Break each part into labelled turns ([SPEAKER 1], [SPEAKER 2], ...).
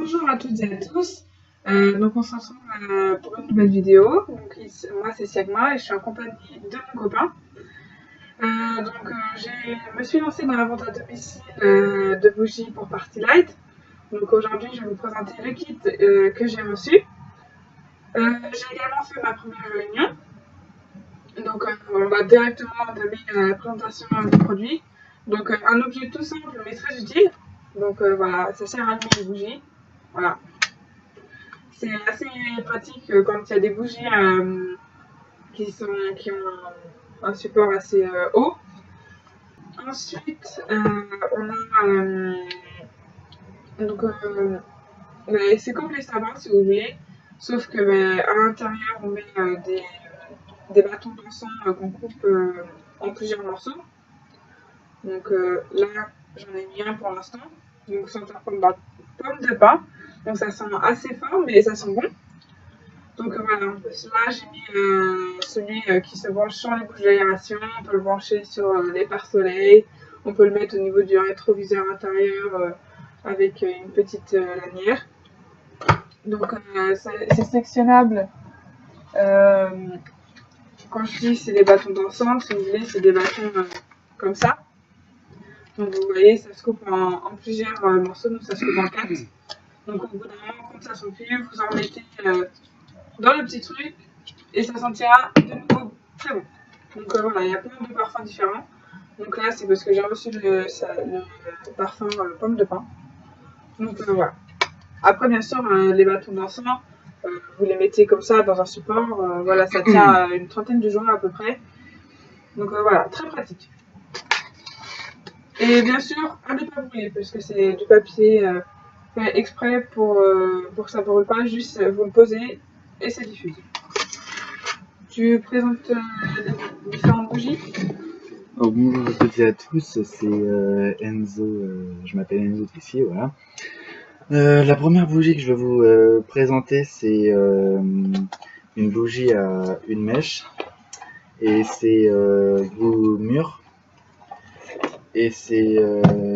[SPEAKER 1] Bonjour à toutes et à tous. Donc on se retrouve pour une nouvelle vidéo. Donc moi c'est Siagma et je suis en compagnie de mon copain. Je me suis lancée dans la vente à domicile de bougies pour Party Light. Donc aujourd'hui je vais vous présenter le kit que j'ai reçu. J'ai également fait ma première réunion. Donc on va directement entamer la présentation du produit. Donc un objet tout simple mais très utile. Donc voilà, ça sert à allumer les bougies. Voilà. C'est assez pratique quand il y a des bougies qui ont un support assez haut. Ensuite, on a c'est comme les sabbats si vous voulez, sauf que à l'intérieur on met des bâtons d'encens qu'on coupe en plusieurs morceaux. Donc là j'en ai mis un pour l'instant, donc senteur pomme de pin. Donc ça sent assez fort mais ça sent bon. Donc voilà, là j'ai mis celui qui se branche sur les bouches d'aération, on peut le brancher sur les pare-soleil, on peut le mettre au niveau du rétroviseur intérieur avec une petite lanière. Donc c'est sectionnable. Quand je dis c'est des bâtons d'encens, si vous voulez c'est des bâtons comme ça. Donc vous voyez ça se coupe en plusieurs morceaux, donc ça se coupe en 4. Donc au bout d'un moment quand ça s'enfuit, vous en mettez dans le petit truc et ça sentira de nouveau très bon. Donc voilà, il y a plein de parfums différents. Donc là c'est parce que j'ai reçu le parfum pomme de pin. Donc voilà. Après bien sûr les bâtons d'encens, vous les mettez comme ça dans un support. Voilà, ça tient une trentaine de jours à peu près. Donc voilà, très pratique. Et bien sûr, à ne pas brûler parce que c'est du papier fait exprès pour que ça ne brûle pas. Juste vous le posez et ça diffuse. Tu présentes les différentes bougies?
[SPEAKER 2] Bonjour à toutes et à tous, c'est Enzo, je m'appelle Enzo Trissier, voilà. La première bougie que je vais vous présenter, c'est une bougie à une mèche, et c'est glue mûr, et c'est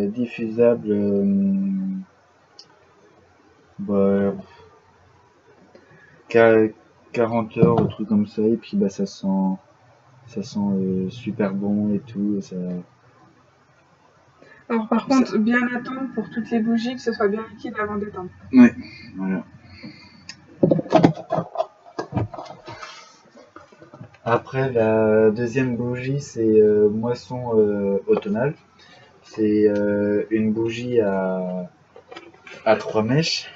[SPEAKER 2] diffusable 40 heures, un truc comme ça, et puis ça sent super bon et tout, et ça...
[SPEAKER 1] Alors par contre, bien attendre pour toutes les bougies que ce soit bien liquide avant d'éteindre.
[SPEAKER 2] Ouais, voilà. Après, la deuxième bougie, c'est moisson automnale. C'est une bougie à 3 mèches.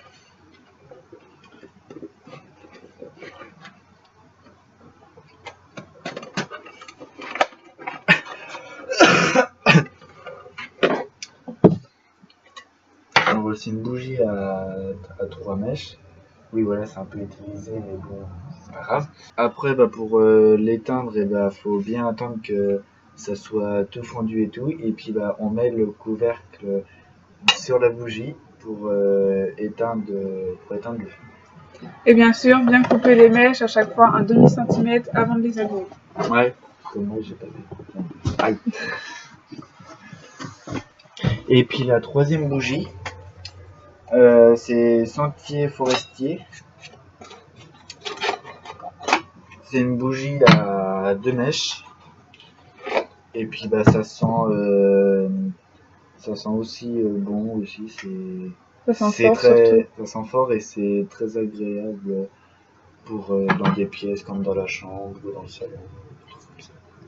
[SPEAKER 2] Alors, c'est une bougie à 3 mèches. Oui, voilà, c'est un peu utilisé, mais bon, c'est pas grave. Après, pour l'éteindre, faut bien attendre que ça soit tout fondu et tout. Et puis, on met le couvercle sur la bougie pour éteindre le feu.
[SPEAKER 1] Et bien sûr, bien couper les mèches à chaque fois un demi-centimètre avant de les allumer.
[SPEAKER 2] Ouais, comme moi j'ai pas vu. Aïe. Et puis la troisième bougie, c'est Sentier Forestier. C'est une bougie à 2 mèches. Et puis ça sent aussi bon aussi.
[SPEAKER 1] Ça sent
[SPEAKER 2] fort et c'est très agréable pour dans des pièces comme dans la chambre ou dans le salon.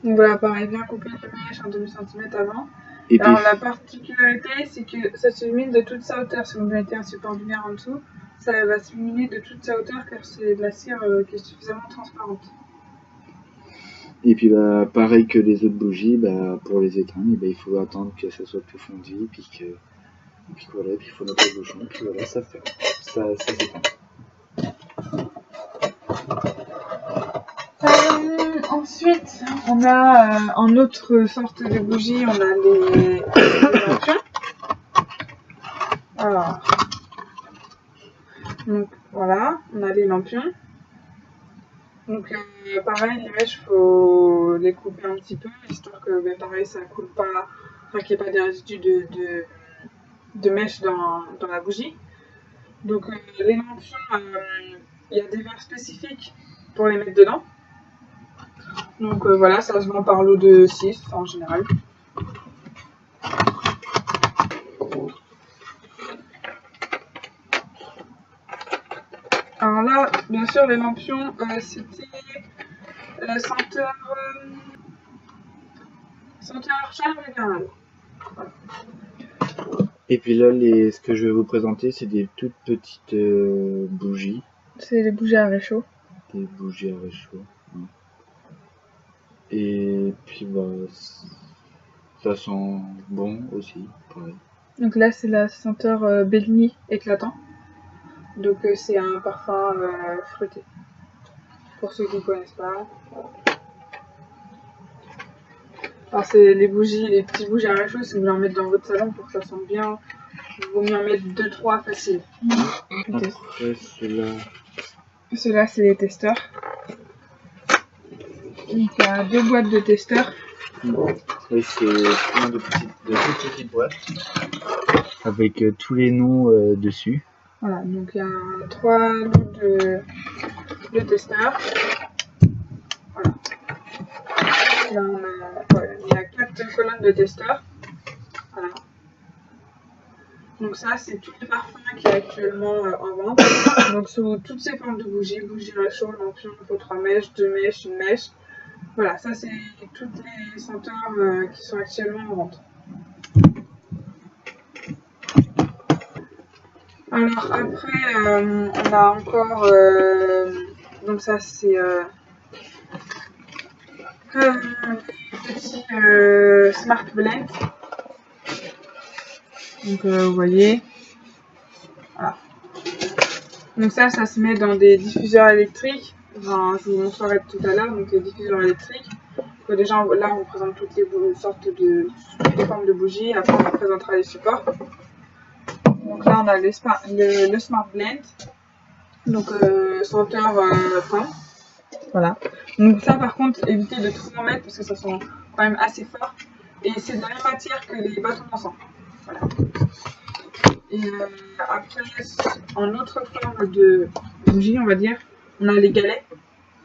[SPEAKER 1] Donc voilà, pareil, bien couper les mèches un demi-centimètre avant. Et alors la particularité, c'est que ça s'illumine de toute sa hauteur. Si vous mettez un support lumière en dessous, ça va s'illuminer de toute sa hauteur car c'est de la cire qui est suffisamment transparente.
[SPEAKER 2] Et puis pareil que les autres bougies, pour les éteindre, il faut attendre que ça soit tout fondu, puis voilà, puis il faut mettre le bouchon, puis voilà, ça s'éteint.
[SPEAKER 1] Ensuite, on a en autre sorte de bougie, on a les lampions. Alors, donc voilà, on a les lampions. Donc pareil, les mèches, faut les couper un petit peu, histoire que pareil, ça coule pas, enfin qu'il n'y ait pas des résidus de mèches dans la bougie. Donc les lampions, il y a des verres spécifiques pour les mettre dedans. Donc voilà, ça se vend par lot de 6 en général. Alors là, bien sûr, les lampions, c'était senteur chaleur hivernale. Voilà.
[SPEAKER 2] Et puis là, ce que je vais vous présenter, c'est des toutes petites bougies.
[SPEAKER 1] C'est les bougies à réchaud.
[SPEAKER 2] Des bougies à réchaud. Ouais. Et puis bah, ça sent bon aussi, pareil.
[SPEAKER 1] Donc là, c'est la senteur Bellini éclatant. Donc c'est un parfum fruité. Pour ceux qui ne connaissent pas. Alors c'est les bougies, les petites bougies à réchaud, si vous voulez en mettre dans votre salon pour que ça sente bien, il vaut mieux en mettre 2-3 facile.
[SPEAKER 2] Après ceux-là.
[SPEAKER 1] Ceux-là, c'est les testeurs. Donc il y a 2 boîtes de testeurs.
[SPEAKER 2] Oui, c'est plein de toutes petites boîtes avec tous les noms dessus.
[SPEAKER 1] Voilà, donc il y a 3 lots de testeurs. Voilà. Là, il y a 4 colonnes de testeurs. Voilà. Donc ça, c'est tous les parfums qui est actuellement en vente. Donc sous toutes ces formes de bougies, bougies réchaud, lampion, pot 3 mèches, 2 mèches, une mèche. Voilà, ça c'est toutes les senteurs qui sont actuellement en vente. Alors après, on a encore, donc ça c'est petit Smart Blend. Donc vous voyez, voilà. Donc ça se met dans des diffuseurs électriques. Enfin, je vous montrerai tout à l'heure, donc les diffuseurs électriques. Donc déjà là on présente toutes les sortes de formes de bougies, après on présentera les supports. Donc là on a le Smart Blend, donc senteur fin. Voilà. Donc ça par contre évitez de trop en mettre parce que ça sent quand même assez fort. Et c'est de la même matière que les bâtons d'encens. Voilà. Et après en autre forme de bougie on va dire, on a les galets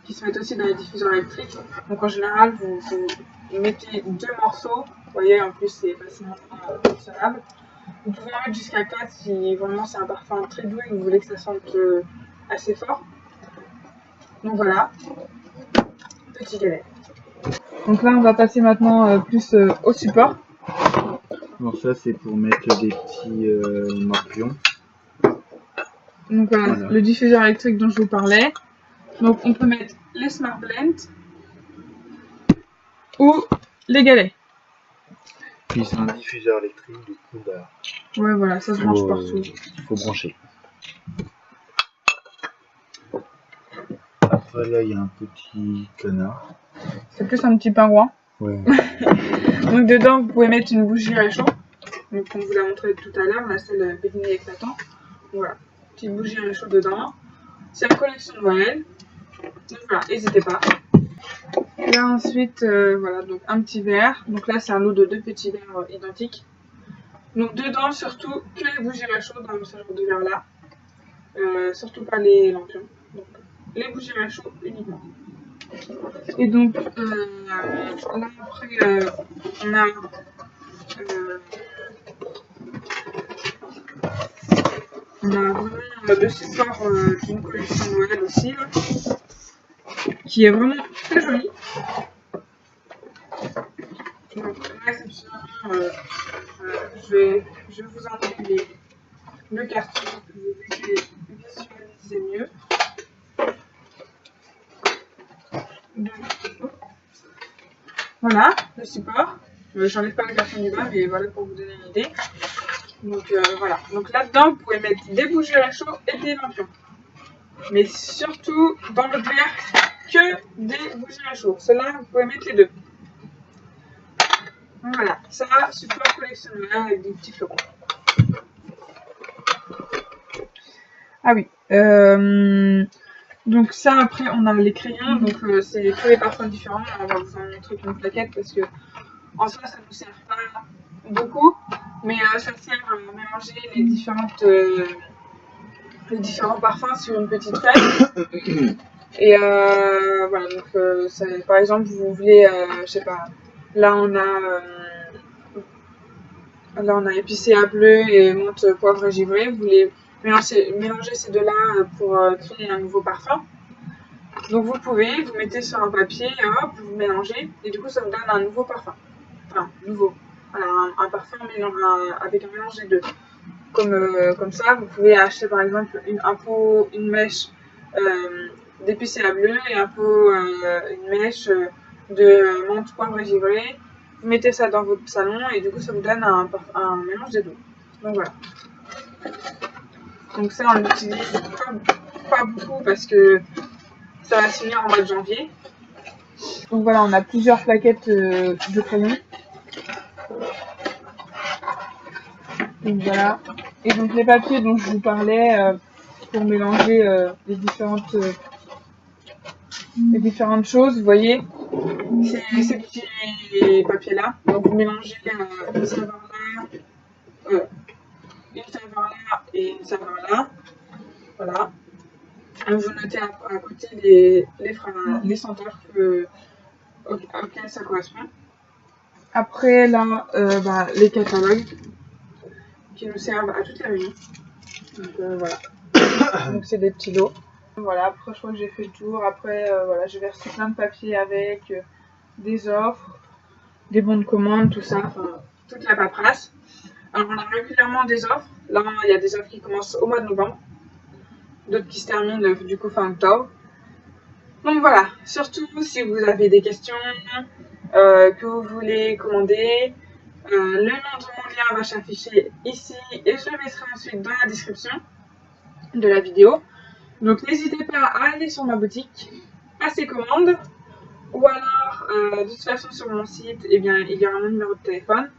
[SPEAKER 1] qui se mettent aussi dans les diffuseurs électriques. Donc en général vous mettez 2 morceaux. Vous voyez en plus c'est facilement positionnable. Vous pouvez en mettre jusqu'à 4 si vraiment c'est un parfum très doux et que vous voulez que ça sente assez fort. Donc voilà, petit galet. Donc là on va passer maintenant plus au support.
[SPEAKER 2] Alors ça c'est pour mettre des petits morpions.
[SPEAKER 1] Donc voilà, le diffuseur électrique dont je vous parlais. Donc on peut mettre les Smart Blend ou les galets.
[SPEAKER 2] Puis c'est un diffuseur électrique, du coup bah.
[SPEAKER 1] Ouais voilà, ça se branche partout.
[SPEAKER 2] Il faut brancher. Après là il y a un petit canard.
[SPEAKER 1] C'est plus un petit pingouin.
[SPEAKER 2] Ouais.
[SPEAKER 1] Donc dedans vous pouvez mettre une bougie réchaud. Donc comme je vous l'ai montré tout à l'heure, là c'est le Bellini éclatant. Voilà, petite bougie réchaud dedans. C'est la collection de Noël. Donc voilà, n'hésitez pas. Là ensuite, voilà, donc un petit verre. Donc là c'est un lot de 2 petits verres identiques. Donc dedans surtout que les bougies réchaud dans ce genre de verre là. Surtout pas les lampions. Donc les bougies réchaud uniquement. Et donc là après on a vraiment le support d'une collection Noël aussi là, qui est vraiment très joli. Donc exceptionnellement, je vais vous enlever le carton pour que vous puissiez visualiser mieux. Donc, voilà le support. J'enlève pas le carton du bas, mais voilà pour vous donner une idée. Donc voilà. Donc là-dedans, vous pouvez mettre des bougies réchaud et des lampions. Mais surtout, dans le verre, que des bougies réchaud. Ceux-là, vous pouvez mettre les deux. Donc voilà. Ça, support collectionneur avec des petits flocons. Ah oui. Donc ça, après, on a les crayons. Donc c'est tous les parfums différents. On va vous en montrer une plaquette parce que en soi, ça ne nous sert pas beaucoup. Mais ça sert à mélanger les différentes les différents parfums sur une petite feuille. Et voilà, donc par exemple, vous voulez, je sais pas, là on a épicé à bleu et menthe, poivre et givré. Vous voulez mélanger ces deux-là pour créer un nouveau parfum. Donc vous pouvez, vous mettez sur un papier, hop, vous mélangez, et du coup ça vous donne un nouveau parfum. Enfin, nouveau. Voilà, un parfum avec un mélange des deux. Comme ça, vous pouvez acheter par exemple une mèche d'épicé à bleu et une mèche de menthe, poivre et givré. Vous mettez ça dans votre salon et du coup ça vous donne un mélange des deux. Donc voilà. Donc ça on l'utilise pas beaucoup parce que ça va se finir en mois de janvier. Donc voilà, on a plusieurs plaquettes de crayons. Donc voilà. Et donc les papiers dont je vous parlais pour mélanger les différentes choses, vous voyez, c'est ces petits papiers-là. Donc vous mélangez une saveur là, une saveur là et une saveur là. Voilà. Vous notez à côté les senteurs auxquelles ça correspond. Après là, les catalogues qui nous servent à toutes les réunions. Donc voilà. Donc c'est des petits lots. Voilà, après je crois que j'ai fait le tour. Après voilà, j'ai versé plein de papiers avec des offres, des bons de commande, tout ça, enfin toute la paperasse. Alors on a régulièrement des offres. Là il y a des offres qui commencent au mois de novembre, d'autres qui se terminent du coup fin octobre. Donc voilà, surtout si vous avez des questions, que vous voulez commander, le nom de mon lien va s'afficher ici et je le mettrai ensuite dans la description de la vidéo. Donc n'hésitez pas à aller sur ma boutique, passer commande, ou alors de toute façon sur mon site, eh bien, il y aura mon numéro de téléphone.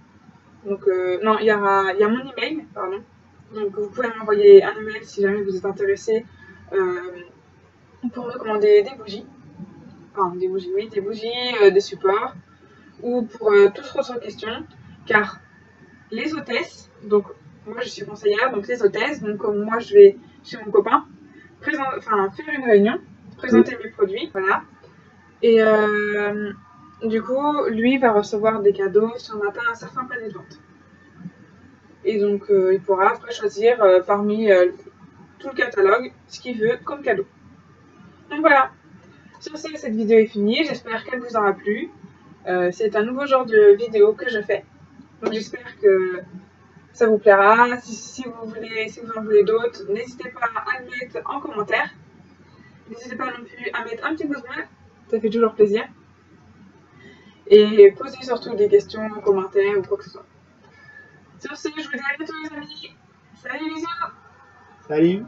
[SPEAKER 1] Donc non, il y a mon email, pardon. Donc vous pouvez m'envoyer un email si jamais vous êtes intéressé pour me commander des bougies. Enfin des bougies, oui, des bougies, des supports, ou pour toute autre question, car les hôtesses, donc moi je suis conseillère, donc les hôtesses, donc comme moi je vais chez mon copain, faire une réunion, présenter mes produits, voilà. Et du coup, lui va recevoir des cadeaux si on atteint un certain palier de vente. Et donc il pourra après choisir parmi tout le catalogue ce qu'il veut comme cadeau. Donc voilà. Sur ce, cette vidéo est finie, j'espère qu'elle vous aura plu. C'est un nouveau genre de vidéo que je fais. Donc j'espère que ça vous plaira. Si vous en voulez d'autres, n'hésitez pas à le mettre en commentaire. N'hésitez pas non plus à mettre un petit pouce bleu, ça fait toujours plaisir. Et posez surtout des questions, commentaires ou quoi que ce soit. Sur ce, je vous dis à bientôt les amis. Salut bisous.
[SPEAKER 2] Salut.